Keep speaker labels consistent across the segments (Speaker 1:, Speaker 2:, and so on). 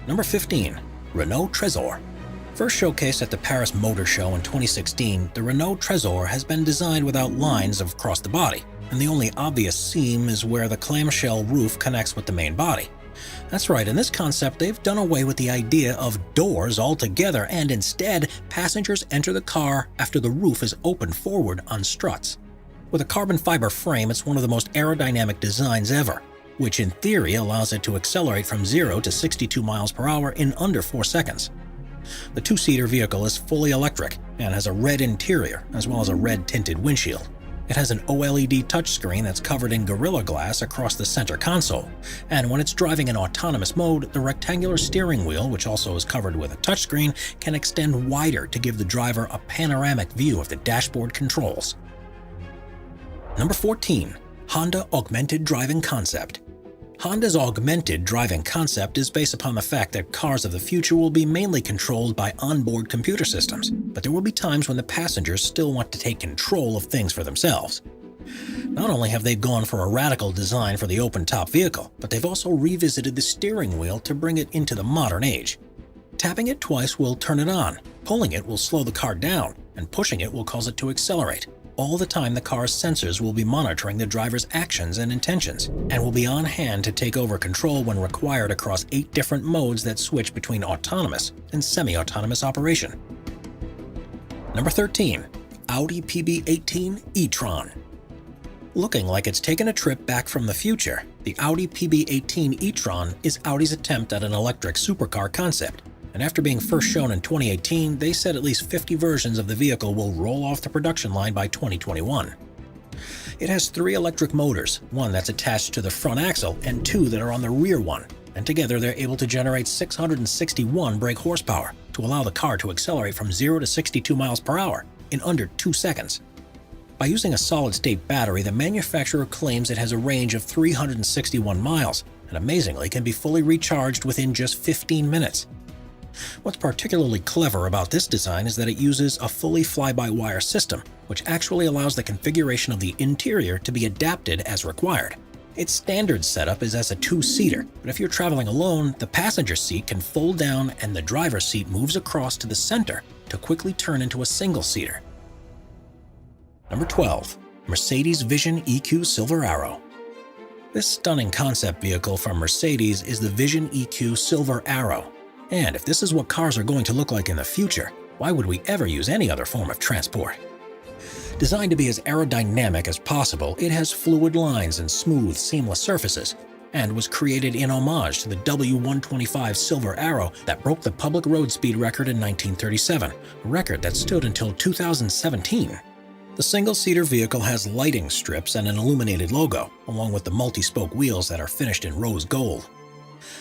Speaker 1: Number 15. Renault Trezor. First showcased at the Paris Motor Show in 2016, the Renault Trezor has been designed without lines across the body, and the only obvious seam is where the clamshell roof connects with the main body. That's right, in this concept they've done away with the idea of doors altogether, and instead passengers enter the car after the roof is opened forward on struts. With a carbon fiber frame, it's one of the most aerodynamic designs ever, which in theory allows it to accelerate from 0 to 62 miles per hour in under 4 seconds. The two-seater vehicle is fully electric and has a red interior as well as a red tinted windshield. It has an OLED touchscreen that's covered in Gorilla Glass across the center console, and when it's driving in autonomous mode, the rectangular steering wheel, which also is covered with a touchscreen, can extend wider to give the driver a panoramic view of the dashboard controls. Number 14. Honda Augmented Driving Concept. Honda's augmented driving concept is based upon the fact that cars of the future will be mainly controlled by onboard computer systems, but there will be times when the passengers still want to take control of things for themselves. Not only have they gone for a radical design for the open-top vehicle, but they've also revisited the steering wheel to bring it into the modern age. Tapping it twice will turn it on, pulling it will slow the car down, and pushing it will cause it to accelerate. All the time the car's sensors will be monitoring the driver's actions and intentions, and will be on hand to take over control when required across 8 different modes that switch between autonomous and semi-autonomous operation. Number 13. Audi PB18 e-tron. Looking like it's taken a trip back from the future, the Audi PB18 e-tron is Audi's attempt at an electric supercar concept. And after being first shown in 2018, they said at least 50 versions of the vehicle will roll off the production line by 2021. It has 3 electric motors, one that's attached to the front axle and 2 that are on the rear one, and together they're able to generate 661 brake horsepower to allow the car to accelerate from 0 to 62 miles per hour in under 2 seconds. By using a solid-state battery, the manufacturer claims it has a range of 361 miles, and amazingly can be fully recharged within just 15 minutes. What's particularly clever about this design is that it uses a fully fly-by-wire system, which actually allows the configuration of the interior to be adapted as required. Its standard setup is as a 2-seater, but if you're traveling alone, the passenger seat can fold down and the driver's seat moves across to the center to quickly turn into a single-seater. Number 12. Mercedes Vision EQ Silver Arrow. This stunning concept vehicle from Mercedes is the Vision EQ Silver Arrow. And if this is what cars are going to look like in the future, why would we ever use any other form of transport? Designed to be as aerodynamic as possible, it has fluid lines and smooth, seamless surfaces, and was created in homage to the W125 Silver Arrow that broke the public road speed record in 1937, a record that stood until 2017. The single-seater vehicle has lighting strips and an illuminated logo, along with the multi-spoke wheels that are finished in rose gold.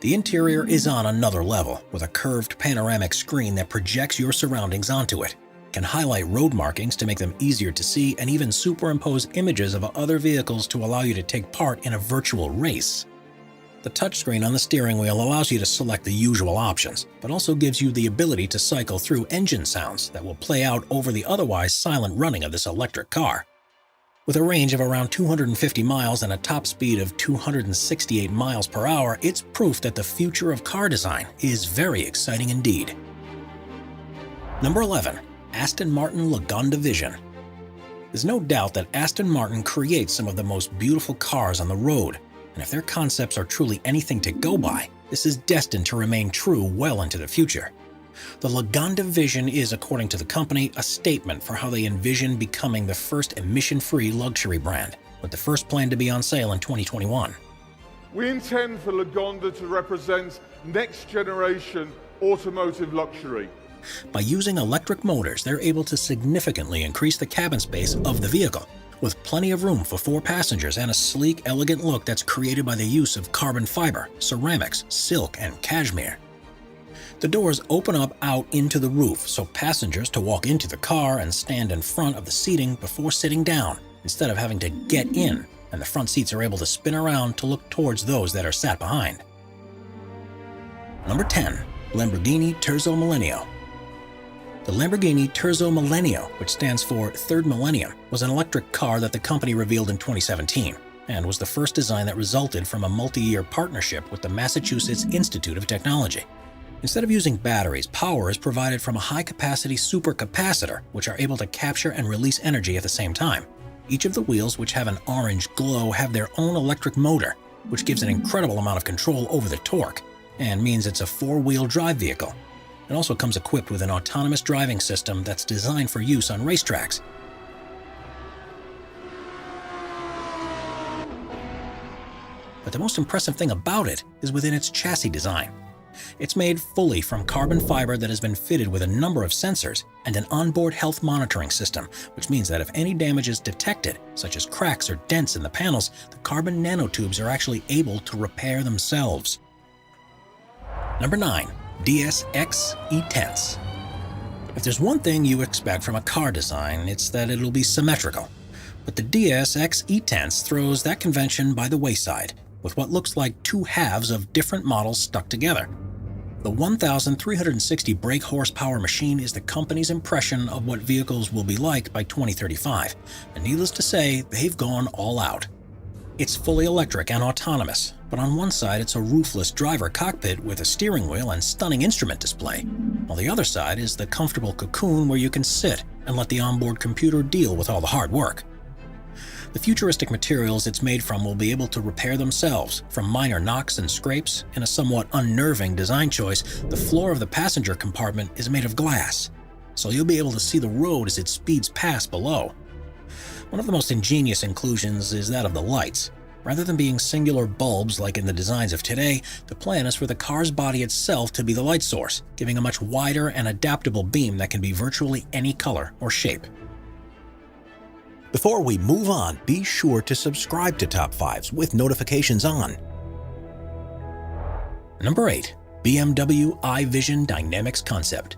Speaker 1: The interior is on another level, with a curved panoramic screen that projects your surroundings onto it, can highlight road markings to make them easier to see, and even superimpose images of other vehicles to allow you to take part in a virtual race. The touchscreen on the steering wheel allows you to select the usual options, but also gives you the ability to cycle through engine sounds that will play out over the otherwise silent running of this electric car. With a range of around 250 miles and a top speed of 268 miles per hour, it's proof that the future of car design is very exciting indeed. Number 11. Aston Martin Lagonda Vision. There's no doubt that Aston Martin creates some of the most beautiful cars on the road, and if their concepts are truly anything to go by, this is destined to remain true well into the future. The Lagonda Vision is, according to the company, a statement for how they envision becoming the first emission-free luxury brand, with the first plan to be on sale in 2021.
Speaker 2: We intend for Lagonda to represent next-generation automotive luxury.
Speaker 1: By using electric motors, they're able to significantly increase the cabin space of the vehicle, with plenty of room for 4 passengers and a sleek, elegant look that's created by the use of carbon fiber, ceramics, silk, and cashmere. The doors open up out into the roof, so passengers to walk into the car and stand in front of the seating before sitting down, instead of having to get in, and the front seats are able to spin around to look towards those that are sat behind. Number 10. Lamborghini Terzo Millennio. The Lamborghini Terzo Millennio, which stands for Third Millennium, was an electric car that the company revealed in 2017, and was the first design that resulted from a multi-year partnership with the Massachusetts Institute of Technology. Instead of using batteries, power is provided from a high-capacity supercapacitor, which are able to capture and release energy at the same time. Each of the wheels, which have an orange glow, have their own electric motor, which gives an incredible amount of control over the torque, and means it's a four-wheel drive vehicle. It also comes equipped with an autonomous driving system that's designed for use on racetracks. But the most impressive thing about it is within its chassis design. It's made fully from carbon fiber that has been fitted with a number of sensors and an onboard health monitoring system, which means that if any damage is detected, such as cracks or dents in the panels, the carbon nanotubes are actually able to repair themselves. Number 9. DS-X E-Tense. If there's one thing you expect from a car design, it's that it'll be symmetrical. But the DS-X E-Tense throws that convention by the wayside, with what looks like two halves of different models stuck together. The 1,360 brake horsepower machine is the company's impression of what vehicles will be like by 2035, and needless to say, they've gone all out. It's fully electric and autonomous, but on one side it's a roofless driver cockpit with a steering wheel and stunning instrument display, while the other side is the comfortable cocoon where you can sit and let the onboard computer deal with all the hard work. The futuristic materials it's made from will be able to repair themselves from minor knocks and scrapes. In a somewhat unnerving design choice, the floor of the passenger compartment is made of glass, so you'll be able to see the road as it speeds past below. One of the most ingenious inclusions is that of the lights. Rather than being singular bulbs like in the designs of today, the plan is for the car's body itself to be the light source, giving a much wider and adaptable beam that can be virtually any color or shape. Before we move on, be sure to subscribe to Top 5s with notifications on. Number 8. BMW iVision Dynamics Concept.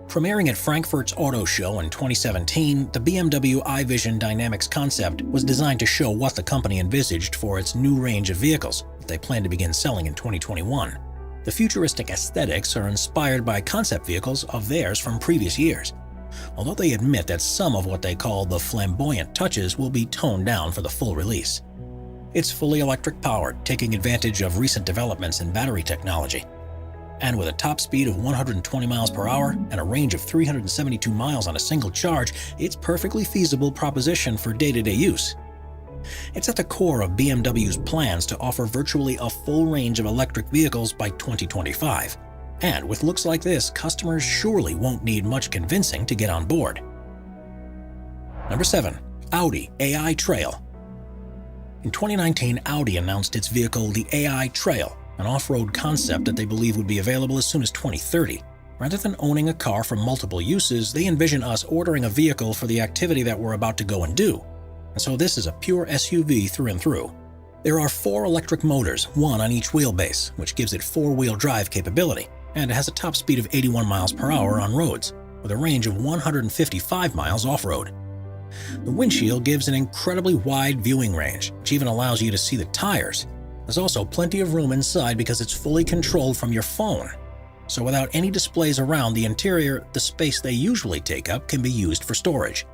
Speaker 1: Premiering at Frankfurt's Auto Show in 2017, the BMW iVision Dynamics Concept was designed to show what the company envisaged for its new range of vehicles that they plan to begin selling in 2021. The futuristic aesthetics are inspired by concept vehicles of theirs from previous years, although they admit that some of what they call the flamboyant touches will be toned down for the full release. It's fully electric powered, taking advantage of recent developments in battery technology. And with a top speed of 120 miles per hour and a range of 372 miles on a single charge, it's perfectly feasible proposition for day-to-day use. It's at the core of BMW's plans to offer virtually a full range of electric vehicles by 2025. And with looks like this, customers surely won't need much convincing to get on board. Number 7. Audi AI Trail. In 2019, Audi announced its vehicle, the AI Trail, an off-road concept that they believe would be available as soon as 2030. Rather than owning a car for multiple uses, they envision us ordering a vehicle for the activity that we're about to go and do. And so this is a pure SUV through and through. There are 4 electric motors, one on each wheelbase, which gives it 4-wheel drive capability. And it has a top speed of 81 miles per hour on roads, with a range of 155 miles off-road. The windshield gives an incredibly wide viewing range, which even allows you to see the tires. There's also plenty of room inside because it's fully controlled from your phone. So without any displays around the interior, the space they usually take up can be used for storage.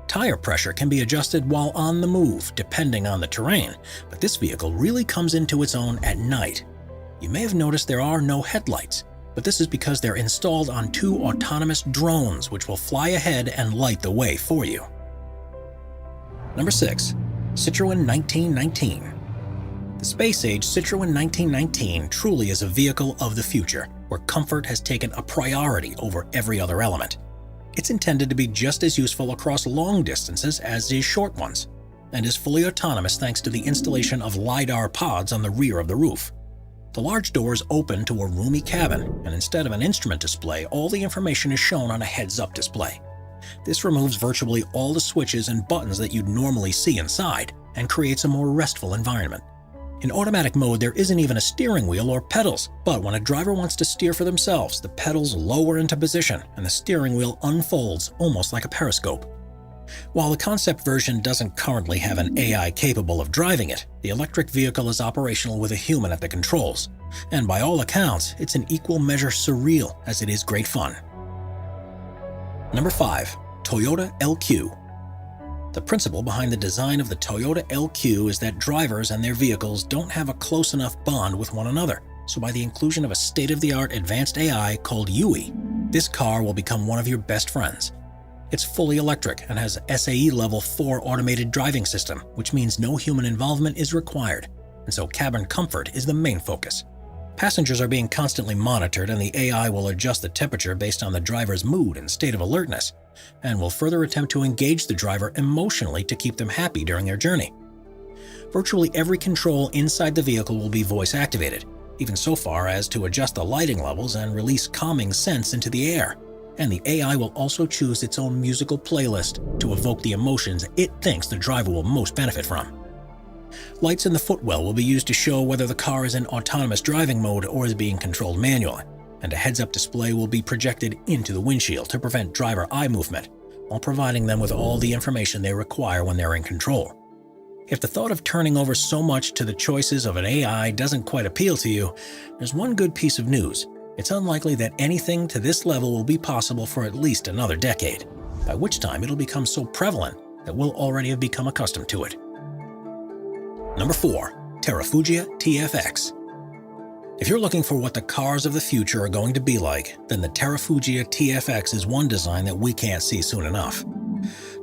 Speaker 1: Tire pressure can be adjusted while on the move, depending on the terrain, but this vehicle really comes into its own at night. You may have noticed there are no headlights, but this is because they're installed on 2 autonomous drones which will fly ahead and light the way for you. Number 6. Citroën 1919. The space-age Citroën 1919 truly is a vehicle of the future, where comfort has taken a priority over every other element. It's intended to be just as useful across long distances as is short ones, and is fully autonomous thanks to the installation of LiDAR pods on the rear of the roof. The large doors open to a roomy cabin, and instead of an instrument display, all the information is shown on a heads-up display. This removes virtually all the switches and buttons that you'd normally see inside, and creates a more restful environment. In automatic mode, there isn't even a steering wheel or pedals, but when a driver wants to steer for themselves, the pedals lower into position and the steering wheel unfolds almost like a periscope. While the concept version doesn't currently have an AI capable of driving it, the electric vehicle is operational with a human at the controls, and by all accounts, it's in equal measure surreal as it is great fun. Number 5. Toyota LQ. The principle behind the design of the Toyota LQ is that drivers and their vehicles don't have a close enough bond with one another, so by the inclusion of a state-of-the-art advanced AI called Yui, this car will become one of your best friends. It's fully electric and has SAE Level 4 automated driving system, which means no human involvement is required, and so cabin comfort is the main focus. Passengers are being constantly monitored, and the AI will adjust the temperature based on the driver's mood and state of alertness, and will further attempt to engage the driver emotionally to keep them happy during their journey. Virtually every control inside the vehicle will be voice-activated, even so far as to adjust the lighting levels and release calming scents into the air. And the AI will also choose its own musical playlist to evoke the emotions it thinks the driver will most benefit from. Lights in the footwell will be used to show whether the car is in autonomous driving mode or is being controlled manually, and a heads-up display will be projected into the windshield to prevent driver eye movement, while providing them with all the information they require when they're in control. If the thought of turning over so much to the choices of an AI doesn't quite appeal to you, there's one good piece of news. It's unlikely that anything to this level will be possible for at least another decade, by which time it'll become so prevalent that we'll already have become accustomed to it. Number 4. Terrafugia TFX. If you're looking for what the cars of the future are going to be like, then the Terrafugia TFX is one design that we can't see soon enough.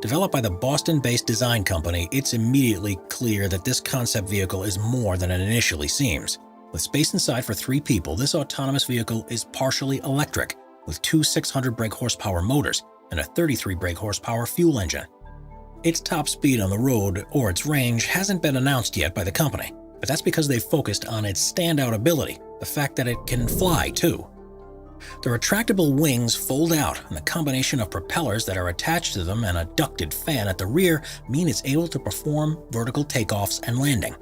Speaker 1: Developed by the Boston-based design company, it's immediately clear that this concept vehicle is more than it initially seems. With space inside for 3 people, this autonomous vehicle is partially electric, with 2 600 brake horsepower motors and a 33 brake horsepower fuel engine. Its top speed on the road or its range hasn't been announced yet by the company, but that's because they've focused on its standout ability, the fact that it can fly too. The retractable wings fold out, and the combination of propellers that are attached to them and a ducted fan at the rear mean it's able to perform vertical takeoffs and landing.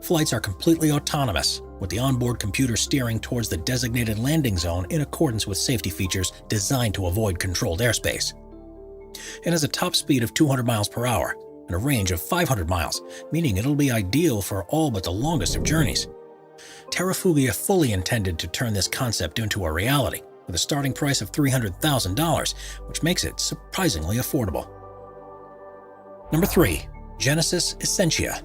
Speaker 1: Flights are completely autonomous, with the onboard computer steering towards the designated landing zone in accordance with safety features designed to avoid controlled airspace. It has a top speed of 200 miles per hour and a range of 500 miles, meaning it'll be ideal for all but the longest of journeys. Terrafugia fully intended to turn this concept into a reality, with a starting price of $300,000, which makes it surprisingly affordable. Number 3. Genesis Essentia.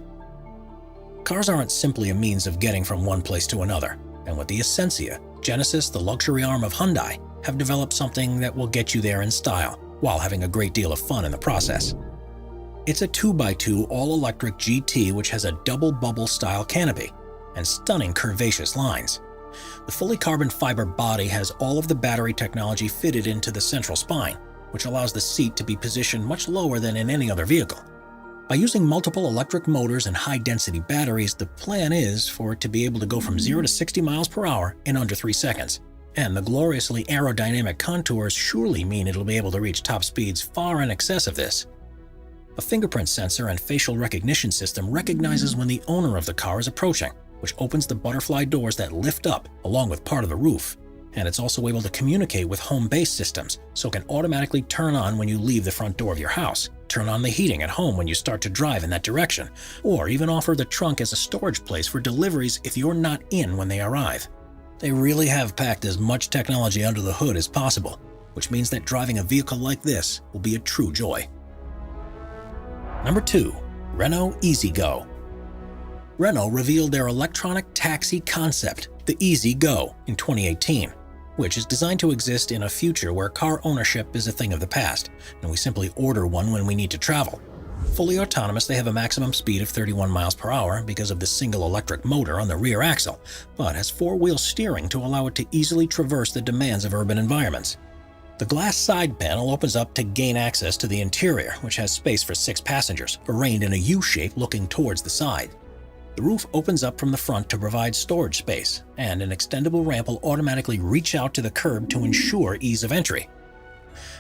Speaker 1: Cars aren't simply a means of getting from one place to another, and with the Essentia, Genesis, the luxury arm of Hyundai, have developed something that will get you there in style, while having a great deal of fun in the process. It's a 2x2 all-electric GT which has a double bubble-style canopy and stunning curvaceous lines. The fully carbon fiber body has all of the battery technology fitted into the central spine, which allows the seat to be positioned much lower than in any other vehicle. By using multiple electric motors and high-density batteries, the plan is for it to be able to go from 0 to 60 miles per hour in under 3 seconds. And the gloriously aerodynamic contours surely mean it'll be able to reach top speeds far in excess of this. A fingerprint sensor and facial recognition system recognizes when the owner of the car is approaching, which opens the butterfly doors that lift up along with part of the roof. And it's also able to communicate with home-based systems, so it can automatically turn on when you leave the front door of your house, turn on the heating at home when you start to drive in that direction, or even offer the trunk as a storage place for deliveries if you're not in when they arrive. They really have packed as much technology under the hood as possible, which means that driving a vehicle like this will be a true joy. Number 2. Renault EasyGo. Renault revealed their electronic taxi concept, the EasyGo, in 2018, which is designed to exist in a future where car ownership is a thing of the past, and we simply order one when we need to travel. Fully autonomous, they have a maximum speed of 31 miles per hour because of the single electric motor on the rear axle, but has 4-wheel steering to allow it to easily traverse the demands of urban environments. The glass side panel opens up to gain access to the interior, which has space for 6 passengers, arranged in a U-shape looking towards the side. The roof opens up from the front to provide storage space, and an extendable ramp will automatically reach out to the curb to ensure ease of entry.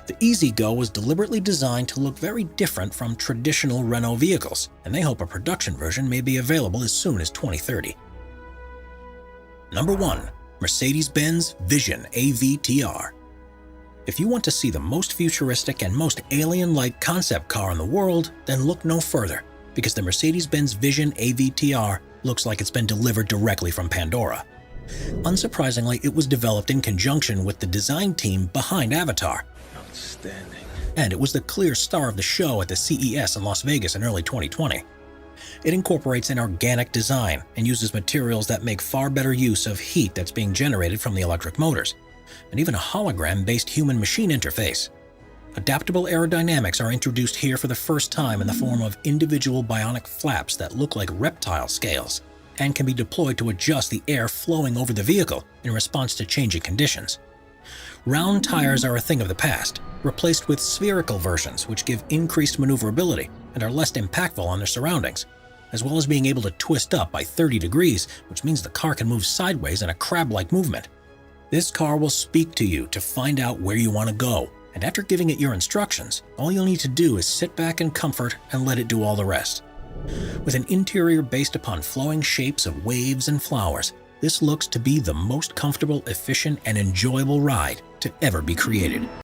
Speaker 1: The EasyGo was deliberately designed to look very different from traditional Renault vehicles, and they hope a production version may be available as soon as 2030. Number 1. Mercedes-Benz Vision AVTR. If you want to see the most futuristic and most alien-like concept car in the world, then look no further, because the Mercedes-Benz Vision AVTR looks like it's been delivered directly from Pandora. Unsurprisingly, it was developed in conjunction with the design team behind Avatar.
Speaker 3: Outstanding.
Speaker 1: And it was the clear star of the show at the CES in Las Vegas in early 2020. It incorporates an organic design and uses materials that make far better use of heat that's being generated from the electric motors, and even a hologram-based human-machine interface. Adaptable aerodynamics are introduced here for the first time in the form of individual bionic flaps that look like reptile scales and can be deployed to adjust the air flowing over the vehicle in response to changing conditions. Round tires are a thing of the past, replaced with spherical versions which give increased maneuverability and are less impactful on their surroundings, as well as being able to twist up by 30 degrees, which means the car can move sideways in a crab-like movement. This car will speak to you to find out where you want to go, and after giving it your instructions, all you'll need to do is sit back in comfort and let it do all the rest. With an interior based upon flowing shapes of waves and flowers, this looks to be the most comfortable, efficient, and enjoyable ride to ever be created.